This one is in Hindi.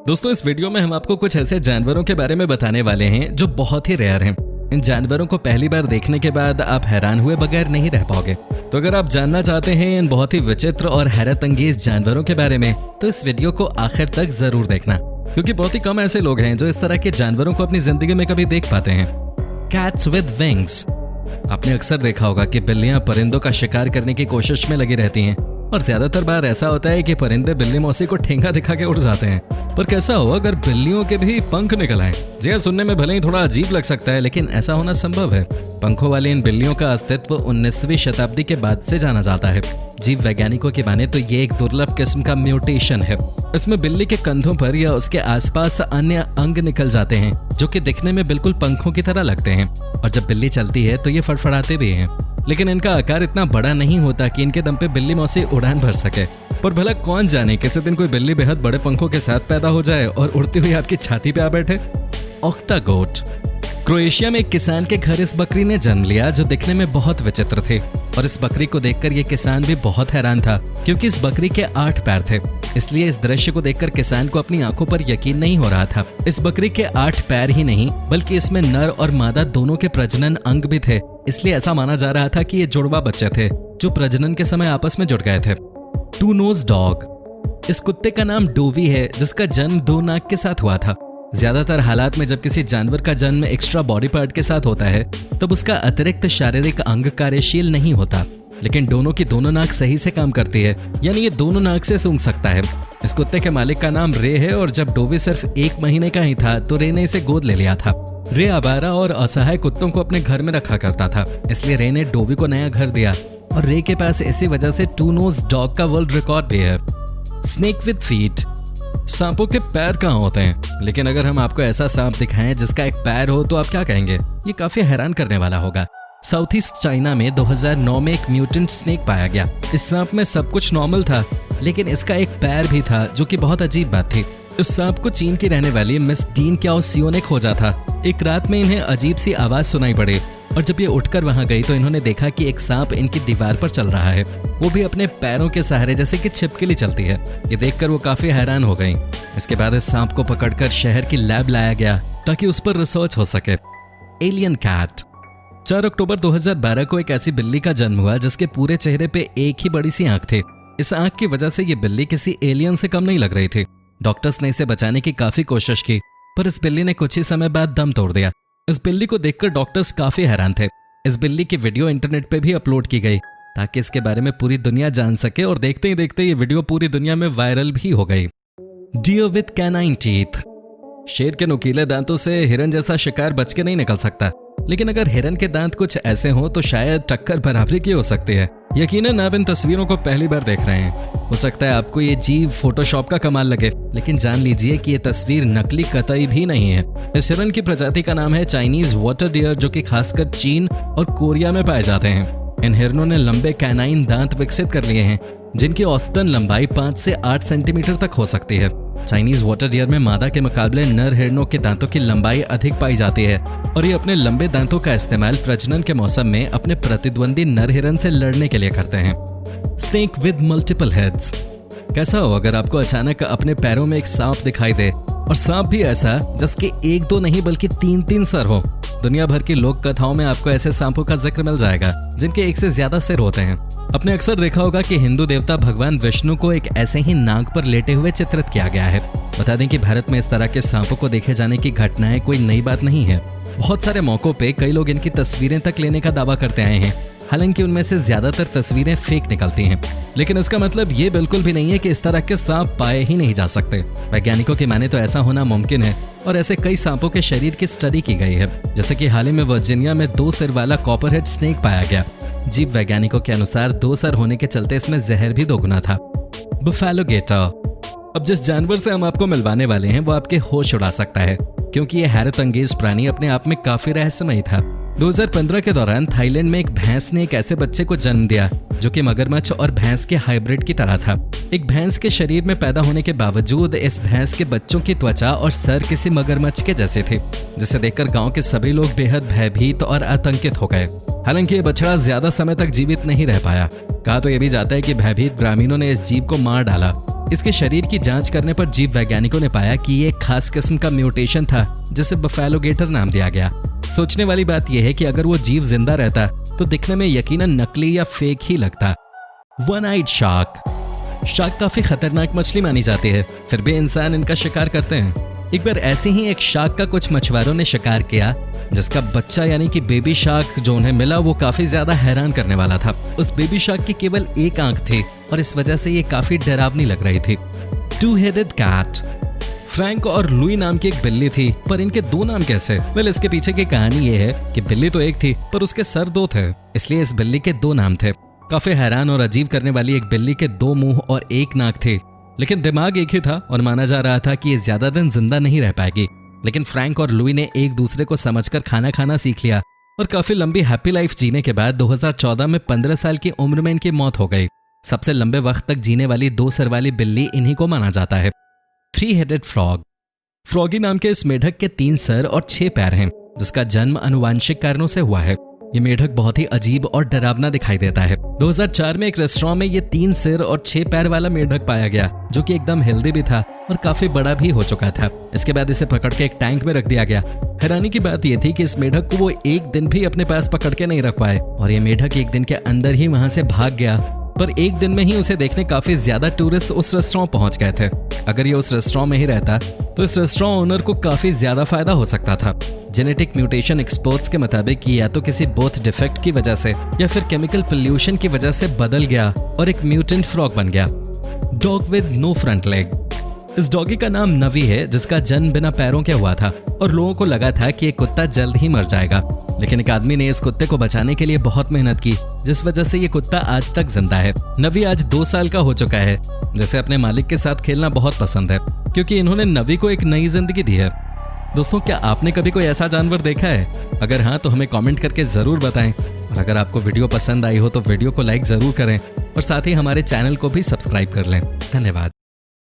दोस्तों, इस वीडियो में हम आपको कुछ ऐसे जानवरों के बारे में बताने वाले हैं जो बहुत ही रेयर हैं। इन जानवरों को पहली बार देखने के बाद आप हैरान हुए बगैर नहीं रह पाओगे। तो अगर आप जानना चाहते हैं इन बहुत ही विचित्र और हैरत अंगेज जानवरों के बारे में, तो इस वीडियो को आखिर तक जरूर देखना, क्योंकि बहुत ही कम ऐसे लोग हैं जो इस तरह के जानवरों को अपनी जिंदगी में कभी देख पाते हैं। Cats with wings. आपने अक्सर देखा होगा कि बिल्लियां परिंदों का शिकार करने की कोशिश में लगी रहती हैं, और ज्यादातर बार ऐसा होता है कि परिंदे बिल्ली मौसी को ठेंगा दिखा के उड़ जाते हैं। पर कैसा हो अगर बिल्लियों के भी पंख निकल आए? जी हाँ, सुनने में भले ही थोड़ा अजीब लग सकता है, लेकिन ऐसा होना संभव है। पंखों वाली इन बिल्लियों का अस्तित्व 19वीं शताब्दी के बाद से जाना जाता है। जीव वैज्ञानिकों की माने तो ये एक दुर्लभ किस्म का म्यूटेशन है। इसमें बिल्ली के कंधों पर या उसके आसपास अन्य अंग निकल जाते हैं जो कि दिखने में बिल्कुल पंखों की तरह लगते हैं, और जब बिल्ली चलती है तो ये फड़फड़ाते भी हैं। लेकिन इनका आकार इतना बड़ा नहीं होता कि इनके दम पे बिल्ली मौसी उड़ान भर सके। पर भला कौन जाने किसी दिन कोई बिल्ली बेहद बड़े पंखों के साथ पैदा हो जाए और उड़ती हुई आपकी छाती पे आ बैठे। ऑक्टागोट। क्रोएशिया में एक किसान के घर इस बकरी ने जन्म लिया जो दिखने में बहुत विचित्र थी, और इस बकरी को देखकर ये किसान भी बहुत हैरान था, क्योंकि इस बकरी के 8 पैर थे। इसलिए इस दृश्य को देखकर किसान को अपनी आंखों पर यकीन नहीं हो रहा था। इस बकरी के 8 पैर ही नहीं, बल्कि इसमें नर और मादा दोनों के प्रजनन अंग भी थे। इसलिए ऐसा माना जा रहा था कि ये जुड़वा बच्चे थे जो प्रजनन के समय आपस में जुड़ गए थे। Two nose dog. इस कुत्ते का नाम डोवी है, जिसका जन्म 2 नाक के साथ हुआ था। ज्यादातर हालात में जब किसी जानवर का जन्म एक्स्ट्रा बॉडी पार्ट के साथ होता है तब उसका अतिरिक्त शारीरिक अंग कार्यशील नहीं होता, लेकिन दोनों की दोनों नाक सही से काम करती है, यानी ये दोनों नाक से सूंघ सकता है। इस कुत्ते के मालिक का नाम रे है, और जब डोवी सिर्फ 1 महीने का ही था तो रे ने इसे गोद ले लिया था। रे आवारा और असहाय कुत्तों को अपने घर में रखा करता था, इसलिए रे ने डोवी को नया घर दिया, और रे के पास इसी वजह से टू नोज डॉग का वर्ल्ड रिकॉर्ड भी है। Snake with feet. सांपों के पैर कहाँ होते हैं? लेकिन अगर हम आपको ऐसा सांप दिखाएं जिसका एक पैर हो तो आप क्या कहेंगे? ये काफी हैरान करने वाला होगा। साउथ ईस्ट चाइना में 2009 में एक म्यूटेंट स्नेक पाया गया। इस सांप में सब कुछ नॉर्मल था, लेकिन इसका एक पैर भी था, जो कि बहुत अजीब बात थी। इस सांप को चीन की रहने वाली मिस डीन क्याओ सियो ने खोजा था। एक रात में इन्हें अजीब सी आवाज सुनाई पड़ी, और जब ये उठकर वहां गई तो इन्होंने देखा कि एक सांप इनकी दीवार पर चल रहा है, वो भी अपने पैरों के सहारे, जैसे कि छिपकली चलती है। ये देखकर वो काफी हैरान हो गई। इसके बाद इस सांप को पकड़कर शहर की लैब लाया गया ताकि उस पर रिसर्च हो सके। Alien cat. 4 अक्टूबर 2012 को एक ऐसी बिल्ली का जन्म हुआ जिसके पूरे चेहरे पे एक ही बड़ी सी आंख थी। इस आंख की वजह से ये बिल्ली किसी एलियन से कम नहीं लग रही थी। डॉक्टर्स ने इसे बचाने की काफी कोशिश की, पर इस बिल्ली ने कुछ ही समय बाद दम तोड़ दिया। इस बिल्ली को देखकर डॉक्टर्स काफी हैरान थे। इस बिल्ली की वीडियो इंटरनेट पे भी अपलोड की गई ताकि इसके बारे में पूरी दुनिया जान सके, और देखते ही देखते ये वीडियो पूरी दुनिया में वायरल भी हो गई। Deer with canine teeth. शेर के नुकीले दांतों से हिरन जैसा शिकार बच के नहीं निकल सकता, लेकिन अगर हिरन के दांत कुछ ऐसे हों तो शायद टक्कर बराबरी की हो सकती है। यकीनन आप इन तस्वीरों को पहली बार देख रहे हैं। हो सकता है आपको ये जीव फोटोशॉप का कमाल लगे, लेकिन जान लीजिए कि ये तस्वीर नकली कतई भी नहीं है। इस हिरन की प्रजाति का नाम है चाइनीज वाटर डियर, जो कि खासकर चीन और कोरिया में पाए जाते हैं। इन हिरनों ने लंबे कैनाइन दांत विकसित कर लिए हैं, जिनकी औसतन लंबाई 5 से 8 सेंटीमीटर तक हो सकती है। चाइनीज वाटर डियर में मादा के मुकाबले नर हिरणों के दांतों की लंबाई अधिक पाई जाती है, और ये अपने लंबे दांतों का इस्तेमाल प्रजनन के मौसम में अपने प्रतिद्वंदी नर हिरन से लड़ने के लिए करते हैं। Snake with multiple heads. कैसा हो अगर आपको अचानक अपने पैरों में एक सांप दिखाई दे, और सांप भी ऐसा जिसके 1-2 नहीं बल्कि 3-3 सर हो। दुनिया भर की लोक कथाओं में आपको ऐसे सांपों का जिक्र मिल जाएगा जिनके 1 से ज्यादा सिर होते हैं। आपने अक्सर देखा होगा कि हिंदू देवता भगवान विष्णु को एक ऐसे ही नाग पर लेटे हुए चित्रित किया गया है। बता दें कि भारत में इस तरह के सांपों को देखे जाने की घटनाएं कोई नई बात नहीं है। बहुत सारे मौकों पे कई लोग इनकी तस्वीरें तक लेने का दावा करते आए हैं। हालांकि उनमें से ज्यादातर तस्वीरें फेक निकलती हैं, लेकिन इसका मतलब ये बिल्कुल भी नहीं है कि इस तरह के सांप पाए ही नहीं जा सकते। वैज्ञानिकों की माने तो ऐसा होना मुमकिन है, और ऐसे कई सांपों के शरीर की स्टडी की गई है। जैसे कि हाल ही में वर्जीनिया में 2 सिर वाला कॉपरहेड स्नेक पाया गया। जीव वैज्ञानिकों के अनुसार 2 सर होने के चलते इसमें जहर भी 2 गुना था। Buffalo gator. अब जिस जानवर से हम आपको मिलवाने वाले हैं वो आपके होश उड़ा सकता है, क्योंकि ये हैरत अंगेज प्राणी अपने आप में काफी रहस्यमयी था। 2015 के दौरान थाईलैंड में एक भैंस ने एक ऐसे बच्चे को जन्म दिया जो कि मगरमच्छ और भैंस के हाइब्रिड की तरह था। एक भैंस के शरीर में पैदा होने के बावजूद इस भैंस के बच्चों की त्वचा और सर किसी मगरमच्छ के जैसे थे, जिसे देखकर गांव के सभी लोग बेहद भयभीत और आतंकित हो गए। हालांकि ये बछड़ा ज्यादा समय तक जीवित नहीं रह पाया। कहा तो ये भी जाता है कि भयभीत ग्रामीणों ने इस जीव को मार डाला। इसके शरीर की जांच करने पर जीव वैज्ञानिकों ने पाया कि ये एक खास किस्म का म्यूटेशन था जिसे बफेलो गेटर नाम दिया गया। सोचने वाली बात यह है कि अगर वो जीव जिंदा रहता तो दिखने में यकीनन नकली या फेक ही लगता। One eyed shark. शार्क काफी खतरनाक मछली मानी जाती है, फिर भी इंसान इनका शिकार करते हैं। एक बार ऐसे ही एक शार्क का कुछ मछुआरों ने शिकार किया, जिसका बच्चा यानी कि बेबी शार्क जो उन्हें मिला वो काफी ज्यादा हैरान करने वाला था। उस बेबी शार्क की केवल एक आंख थी और इस वजह से ये काफी डरावनी लग रही थी। Two headed cat. फ्रैंक और लुई नाम की एक बिल्ली थी, पर इनके दो नाम कैसे? वेल, इसके पीछे की कहानी ये है कि बिल्ली तो एक थी पर उसके सर दो थे, इसलिए इस बिल्ली के दो नाम थे। काफी हैरान और अजीब करने वाली एक बिल्ली के दो मुंह और एक नाक थे, लेकिन दिमाग एक ही था और माना जा रहा था कि ये ज्यादा दिन जिंदा नहीं रह पाएगी। लेकिन फ्रैंक और लुई ने एक दूसरे को समझकर खाना खाना सीख लिया और काफी लंबी हैप्पी लाइफ जीने के बाद 2014 में 15 साल की उम्र में इनकी मौत हो गई। सबसे लंबे वक्त तक जीने वाली 2 सर वाली बिल्ली इन्हीं को माना जाता है। 3 हेडेड फ्रॉग। फ्रॉगी नाम के इस मेढक के 3 सर और 6 पैर हैं, जिसका जन्म आनुवांशिक कारणों से हुआ है। ये मेढक बहुत ही अजीब और डरावना दिखाई देता है। 2004 में एक रेस्टोरेंट में ये 3 सिर और 6 पैर वाला मेढक पाया गया, जो कि एकदम हेल्दी भी था और काफी बड़ा भी हो चुका था। इसके बाद इसे पकड़ के एक टैंक में रख दिया गया। हैरानी की बात यह थी कि इस मेढक को वो एक दिन भी अपने पास पकड़ के नहीं रख पाए और ये मेढक एक दिन के अंदर ही वहां से भाग गया। पर एक दिन में ही उसे देखने काफी ज्यादा टूरिस्ट उस रेस्टोरेंट पहुंच गए थे। अगर ये उस रेस्टोरेंट में ही रहता तो इस रेस्टोरेंट ओनर को काफी ज्यादा फायदा हो सकता था। जेनेटिक म्यूटेशन एक्सपर्ट्स के मुताबिक या तो किसी बर्थ डिफेक्ट की वजह से या फिर केमिकल पोल्यूशन की वजह से बदल गया और एक म्यूटेंट फ्रॉग बन गया। Dog with no front leg. इस डॉगी का नाम नवी है, जिसका जन्म बिना पैरों के हुआ था और लोगों को लगा था कि ये कुत्ता जल्द ही मर जाएगा। लेकिन एक आदमी ने इस कुत्ते को बचाने के लिए बहुत मेहनत की, जिस वजह से ये कुत्ता आज तक जिंदा है। नवी आज 2 साल का हो चुका है, जिसे अपने मालिक के साथ खेलना बहुत पसंद है, क्योंकि इन्होंने नवी को एक नई जिंदगी दी है। दोस्तों, क्या आपने कभी कोई ऐसा जानवर देखा है? अगर हाँ तो हमें कमेंट करके जरूर बताएं। और अगर आपको वीडियो पसंद आई हो तो वीडियो को लाइक जरूर करें और साथ ही हमारे चैनल को भी सब्सक्राइब कर लें। धन्यवाद।